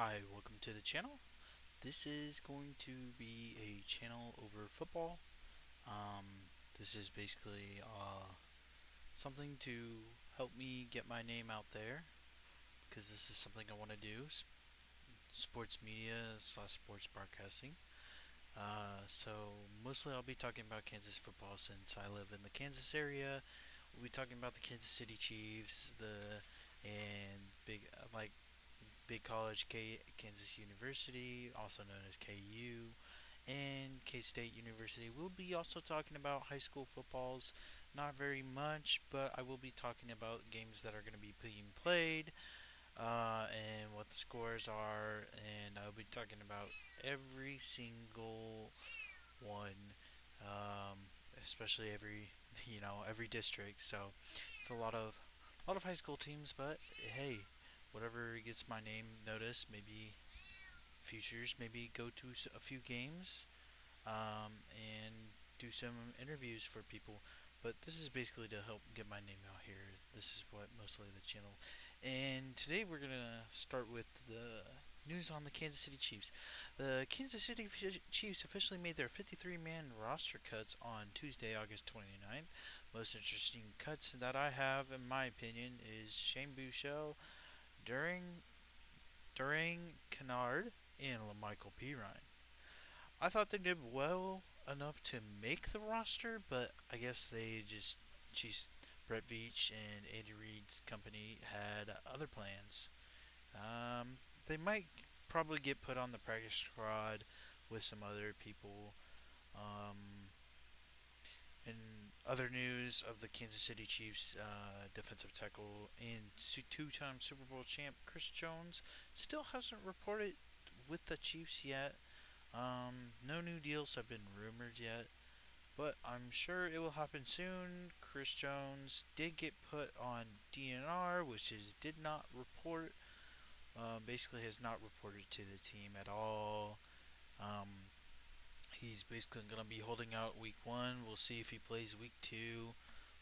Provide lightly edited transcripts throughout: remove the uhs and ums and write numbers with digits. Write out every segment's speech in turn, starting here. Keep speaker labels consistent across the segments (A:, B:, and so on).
A: Hi, welcome to the channel. This is going to be a channel over football. This is basically something to help me get my name out there because this is something I want to do sports media slash sports broadcasting. So, mostly I'll be talking about Kansas football since I live in the Kansas area. We'll be talking about the Kansas City Chiefs, and big college Kansas University, also known as KU, and K State University. We'll be also talking about high school footballs, not very much, but I will be talking about games that are going to be being played, and what the scores are, and I'll be talking about every single one, um, especially every district. So it's a lot of high school teams, but hey, whatever gets my name noticed, maybe futures, maybe go to a few games, and do some interviews for people. But this is basically to help get my name out here. This is what mostly the channel. And today we're gonna start with the news on the Kansas City Chiefs. The Kansas City Chiefs officially made their 53-man roster cuts on Tuesday, August 29th. Most interesting cuts that I have, in my opinion, is Shane Buechele, during Kennard, and LaMichael Pirine. I thought they did well enough to make the roster, but I guess geez, Brett Veach and Andy Reid's company had other plans. They might probably get put on the practice squad with some other people. Um, in other news of the Kansas City Chiefs, defensive tackle and two-time Super Bowl champ Chris Jones still hasn't reported with the Chiefs yet. No new deals have been rumored yet, but I'm sure it will happen soon. Chris Jones did get put on DNR, which is did not report. Basically, has not reported to the team at all. Um, he's basically going to be holding out week one. We'll see if he plays week two.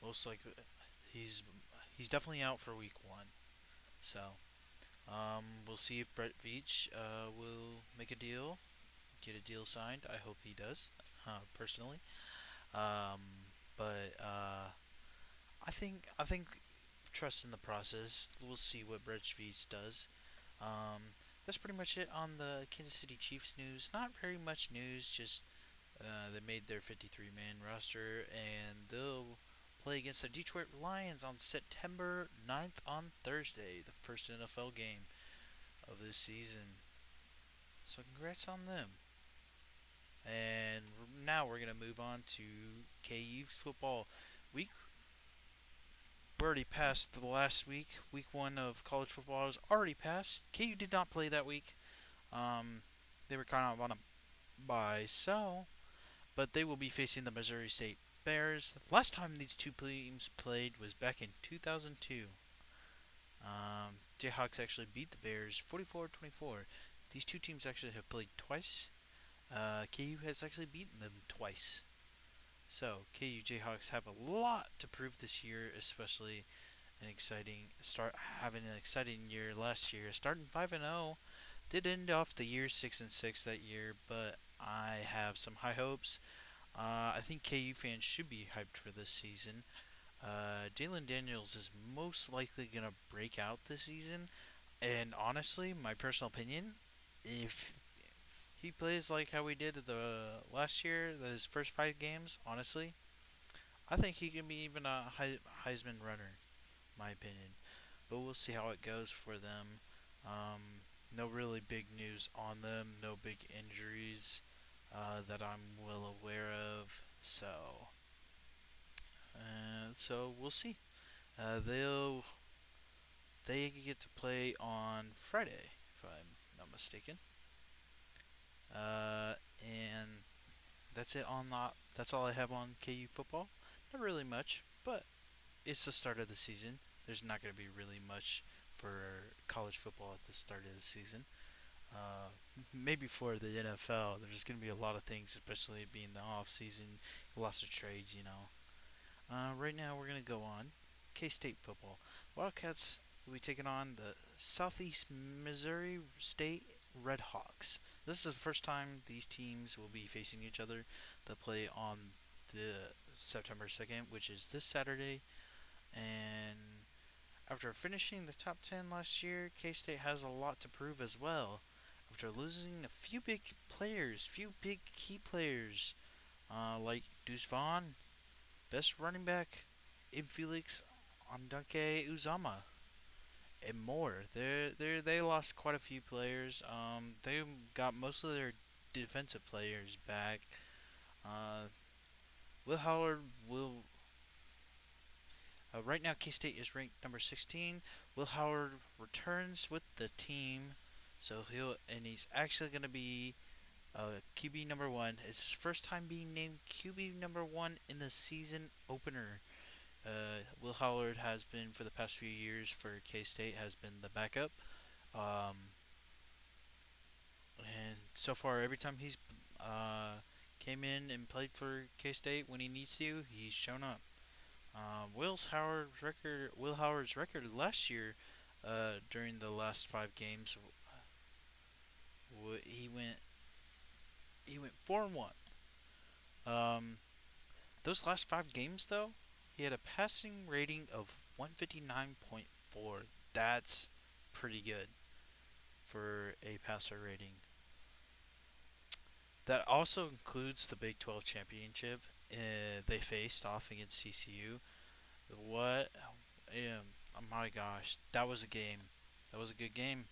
A: Most likely, he's he's definitely out for week one. So, we'll see if Brett Veach will make a deal, get a deal signed. I hope he does, personally. Um, but I think trust in the process. We'll see what Brett Veach does. Um, that's pretty much it on the Kansas City Chiefs news. Not very much news. Just they made their 53-man roster and they'll play against the Detroit Lions on September 9th on Thursday, the first NFL game of this season. So congrats on them. And now we're gonna move on to KU football. Week We're already past the last week. Week one of college football is already passed. KU did not play that week. Um, they were kind of on a bye, but they will be facing the Missouri State Bears. Last time these two teams played was back in 2002. Jayhawks actually beat the Bears 44-24. These two teams actually have played twice. KU has actually beaten them twice. So KU Jayhawks have a lot to prove this year, especially an exciting start, having an exciting year last year, starting 5-0. Did end off the year 6-6 that year, but I have some high hopes. I think KU fans should be hyped for this season. Jalen Daniels is most likely gonna break out this season, and honestly, my personal opinion, if he plays like how we did the last year, his first 5 games, honestly, I think he can be even a Heisman runner, my opinion. But we'll see how it goes for them. No really big news on them, no big injuries that I'm well aware of. So we'll see. They get to play on Friday, if I'm not mistaken. And that's it on that. That's all I have on KU football. Not really much, but it's the start of the season. There's not going to be really much for college football at the start of the season. Uh, Maybe for the NFL, there's going to be a lot of things, especially being the off season, lots of trades. Right now, we're going to go on K State football. Wildcats will be taking on the Southeast Missouri State Red Hawks. This is the first time these teams will be facing each other. They'll play on the September 2nd, which is this Saturday. And after finishing the top 10 last year, K State has a lot to prove as well. After losing a few big players, few big key players, like Deuce Vaughn, best running back in Felix Andake Uzama, and more. They lost quite a few players. They got most of their defensive players back. Uh, Will Howard will. Right now, K State is ranked number 16. Will Howard returns with the team, so he's actually going to be QB number one. It's his first time being named QB number one in the season opener. Will Howard has been for the past few years for K State has been the backup, um, and so far every time he's came in and played for K State when he needs to, he's shown up. Will Howard's record last year, during the last 5 games, he went 4-1. Um, those last 5 games though, he had a passing rating of 159.4. That's pretty good for a passer rating. That also includes the Big 12 championship. They faced off against CCU. What? Oh my gosh, that was a game. That was a good game.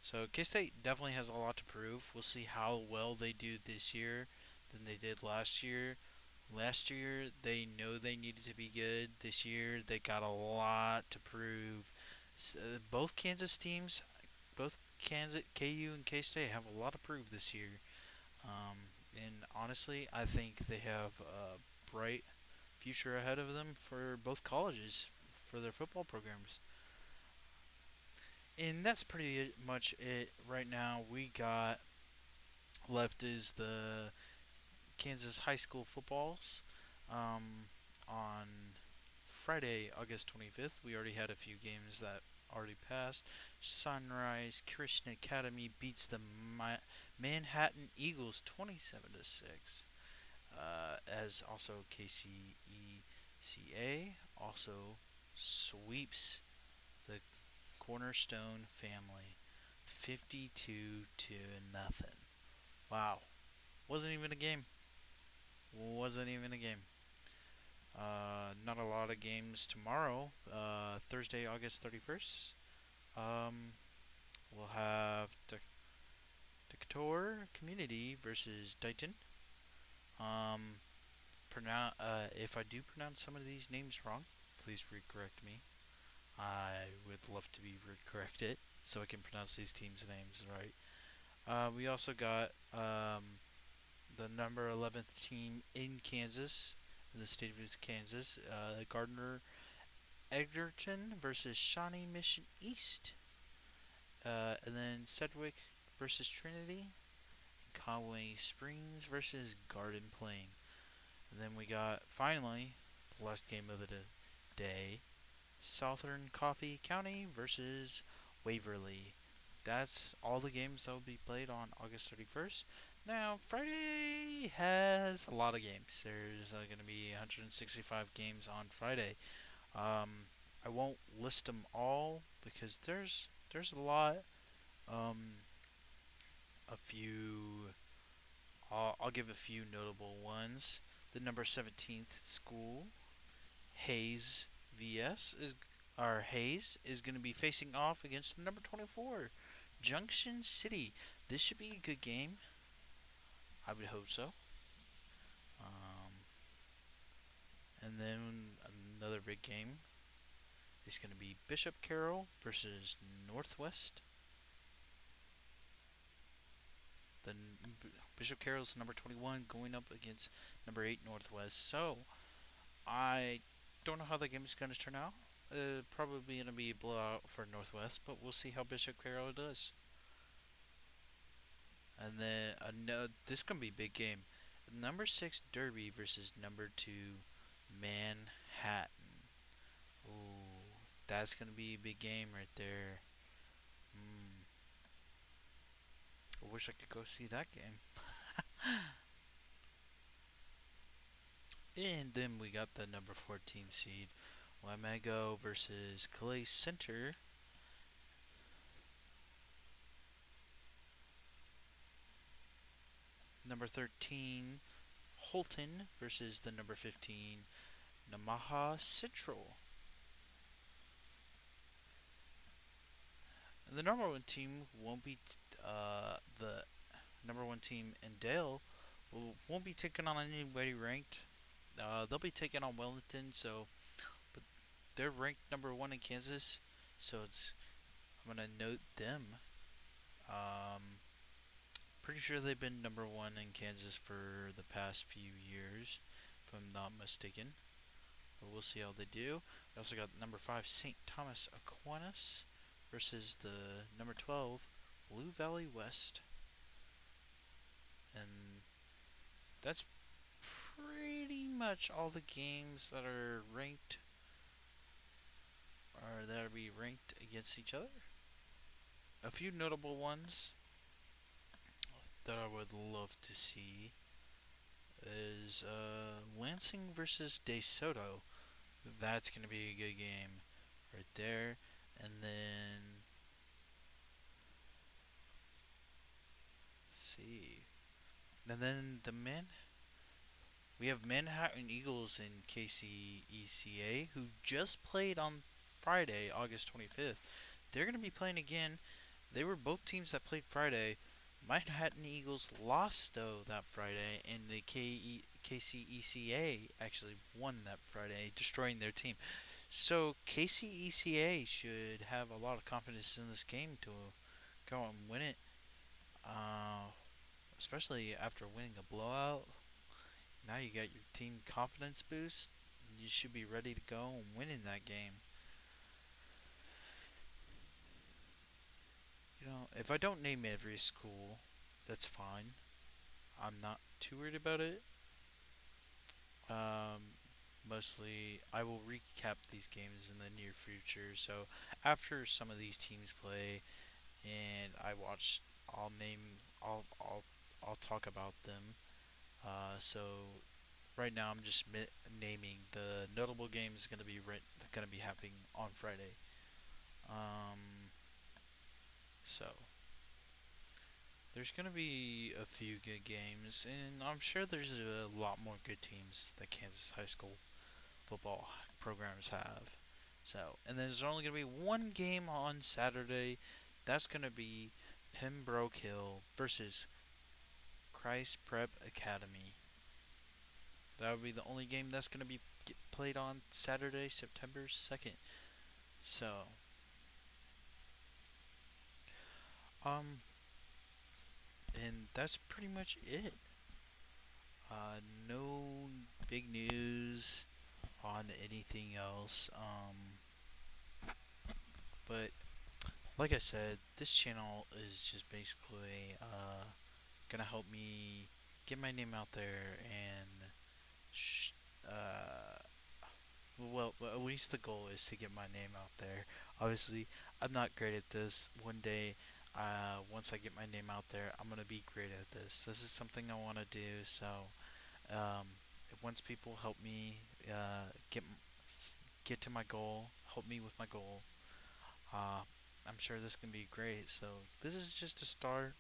A: So K State definitely has a lot to prove. We'll see how well they do this year than they did last year. Last year they know they needed to be good. This year they got a lot to prove. Both Kansas teams, both Kansas KU and K State have a lot to prove this year. And honestly, I think they have a bright future ahead of them for both colleges for their football programs. And that's pretty much it right now. We got left is the Kansas high school footballs. On Friday, August 25th, we already had a few games that already passed. Sunrise Christian Academy beats the Manhattan Eagles 27 to 6. As also KCECA also sweeps the Cornerstone family 52 to nothing. Wow. Wasn't even a game. Wasn't even a game. Not a lot of games tomorrow. Thursday, August 31st. Um, we'll have Decatur Community versus Dighton. Um, if I do pronounce some of these names wrong, please correct me. I would love to be corrected so I can pronounce these teams' names right. We also got the number 11th team in Kansas, in the state of Kansas, Gardner Edgerton versus Shawnee Mission East. And then Sedgwick versus Trinity. And Conway Springs versus Garden Plain. And then we got, finally, the last game of the day, Southern Coffee County versus Waverly. That's all the games that will be played on August 31st. Now, Friday has a lot of games. There's going to be 165 games on Friday. I won't list them all because there's a lot. Um, a few. I'll give a few notable ones. The number 17th school, Hayes VS is Hayes is going to be facing off against the number 24, Junction City. This should be a good game. I would hope so. Um, and then another big game is going to be Bishop Carroll versus Northwest. The Bishop Carroll's number 21 going up against number 8 Northwest. So I don't know how the game is going to turn out. Probably going to be a blowout for Northwest, but we'll see how Bishop Carroll does. And then this going to be a big game. Number 6 Derby versus number 2 Manhattan. Ooh. That's gonna be a big game right there. Mm, I wish I could go see that game. And then we got the number 14 seed, Wamego versus Calais Center. Number 13, Holton versus the number 15, Namaha Central. The number one team won't be the number one team in Dale won't be taking on anybody ranked. They'll be taking on Wellington, so but they're ranked number one in Kansas, so it's I'm gonna note them. Um, Pretty sure they've been number one in Kansas for the past few years, if I'm not mistaken. But we'll see how they do. We also got number 5 St. Thomas Aquinas versus the number 12 Blue Valley West, and that's pretty much all the games that are ranked or that are be ranked against each other. A few notable ones that I would love to see is Lansing versus De Soto. That's going to be a good game right there. And then, let's see. And then we have Manhattan Eagles and KCECA, who just played on Friday, August 25th. They're going to be playing again. They were both teams that played Friday. Manhattan Eagles lost, though, that Friday, and the KCECA actually won that Friday, destroying their team. So KCECA should have a lot of confidence in this game to go and win it, uh, especially after winning a blowout. Now you got your team confidence boost. You should be ready to go and win in that game. If I don't name every school, that's fine. I'm not too worried about it. Um, Mostly, I will recap these games in the near future. So after some of these teams play, and I watch, I'll name, I'll talk about them. So right now, I'm just naming the notable games going to be happening on Friday. Um, so there's going to be a few good games, and I'm sure there's a lot more good teams that Kansas high school football programs have. So, and there's only going to be one game on Saturday. That's going to be Pembroke Hill versus Christ Prep Academy. That would be the only game that's going to be played on Saturday, September 2nd. So, um, and that's pretty much it. No big news on anything else. But like I said, this channel is just basically gonna help me get my name out there and sh- uh, well, at least the goal is to get my name out there. Obviously, I'm not great at this. One day, once I get my name out there, I'm gonna be great at this. This is something I want to do. So, once people help me get to my goal, help me with my goal, uh, I'm sure this can be great. So, this is just a start.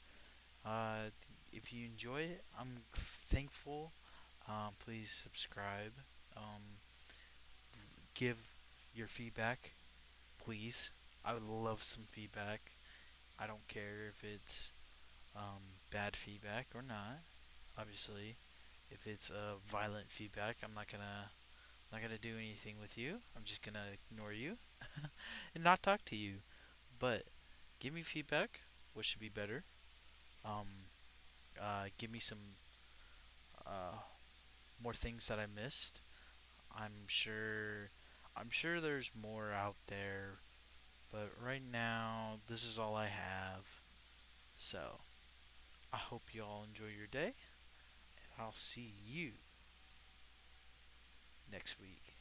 A: Uh, if you enjoy it, I'm thankful. Please subscribe. Um, give your feedback, please. I would love some feedback. I don't care if it's bad feedback or not. Obviously, if it's violent feedback, I'm not gonna do anything with you. I'm just gonna ignore you and not talk to you. But give me feedback. What should be better? Um, Give me some uh, more things that I missed. I'm sure I'm sure there's more out there, but right now this is all I have. So, I hope you all enjoy your day, and I'll see you next week.